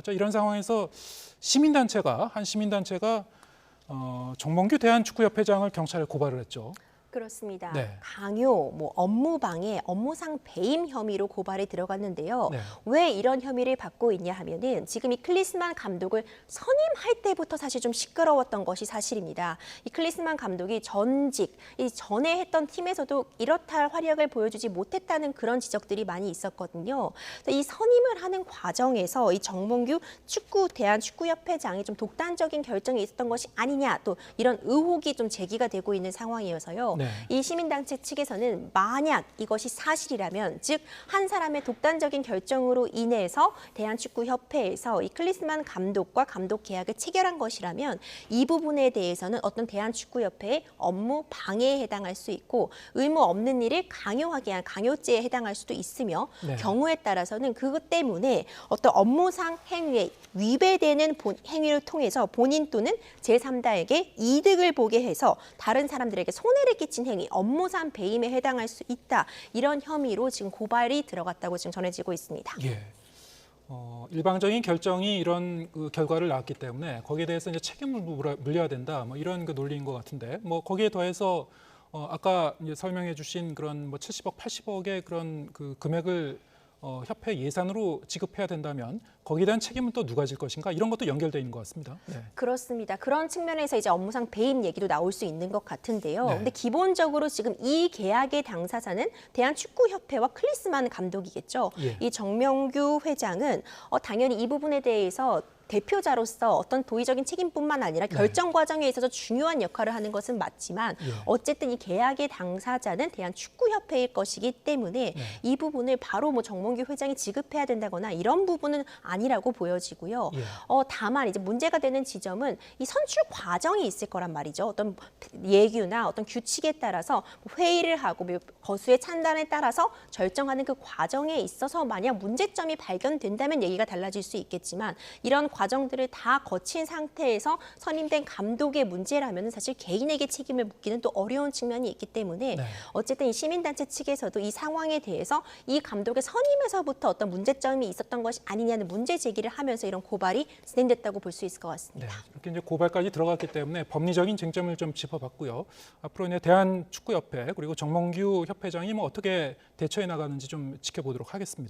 이런 상황에서 한 시민단체가 정몽규 대한축구협회장을 경찰에 고발을 했죠. 그렇습니다. 네. 강요, 업무방해, 업무상 배임 혐의로 고발이 들어갔는데요. 네. 왜 이런 혐의를 받고 있냐 하면은 지금 이 클리스만 감독을 선임할 때부터 사실 좀 시끄러웠던 것이 사실입니다. 이 클리스만 감독이 이 전에 했던 팀에서도 이렇다 할 활약을 보여주지 못했다는 그런 지적들이 많이 있었거든요. 이 선임을 하는 과정에서 이 정몽규 대한축구협회장이 좀 독단적인 결정이 있었던 것이 아니냐, 또 이런 의혹이 좀 제기가 되고 있는 상황이어서요. 네. 이 시민단체 측에서는 만약 이것이 사실이라면, 즉 한 사람의 독단적인 결정으로 인해서 대한축구협회에서 이 클리스만 감독과 감독 계약을 체결한 것이라면 이 부분에 대해서는 어떤 대한축구협회의 업무 방해에 해당할 수 있고, 의무 없는 일을 강요하게 한 강요죄에 해당할 수도 있으며, 네. 경우에 따라서는 그것 때문에 어떤 업무상 행위에 위배되는 행위를 통해서 본인 또는 제3자에게 이득을 보게 해서 다른 사람들에게 손해를 끼친 행위, 업무상 배임에 해당할 수 있다. 이런 혐의로 지금 고발이 들어갔다고 지금 전해지고 있습니다. 예. 일방적인 결정이 이런 결과를 낳았기 때문에 거기에 대해서 이제 책임을 물려야 된다. 이런 논리인 것 같은데, 거기에 더해서 아까 이제 설명해주신 그런 70억, 80억의 그런 금액을 협회 예산으로 지급해야 된다면 거기에 대한 책임은 또 누가 질 것인가, 이런 것도 연결되어 있는 것 같습니다. 네. 그렇습니다. 그런 측면에서 이제 업무상 배임 얘기도 나올 수 있는 것 같은데요. 네. 근데 기본적으로 지금 이 계약의 당사자는 대한축구협회와 클리스만 감독이겠죠. 예. 이 정명규 회장은 당연히 이 부분에 대해서 대표자로서 어떤 도의적인 책임뿐만 아니라 결정 과정에 있어서 중요한 역할을 하는 것은 맞지만, 어쨌든 이 계약의 당사자는 대한축구협회일 것이기 때문에 이 부분을 바로 정몽규 회장이 지급해야 된다거나 이런 부분은 아니라고 보여지고요. 다만 이제 문제가 되는 지점은 이 선출 과정이 있을 거란 말이죠. 어떤 예규나 어떤 규칙에 따라서 회의를 하고 거수의 찬단에 따라서 결정하는 그 과정에 있어서 만약 문제점이 발견된다면 얘기가 달라질 수 있겠지만, 이런 과정들을 다 거친 상태에서 선임된 감독의 문제라면 사실 개인에게 책임을 묻기는 또 어려운 측면이 있기 때문에 어쨌든 이 시민단체 측에서도 이 상황에 대해서 이 감독의 선임에서부터 어떤 문제점이 있었던 것이 아니냐는 문제 제기를 하면서 이런 고발이 진행됐다고 볼 수 있을 것 같습니다. 네, 이렇게 이제 고발까지 들어갔기 때문에 법리적인 쟁점을 좀 짚어봤고요. 앞으로 이제 대한축구협회 그리고 정몽규 협회장이 어떻게 대처해 나가는지 좀 지켜보도록 하겠습니다.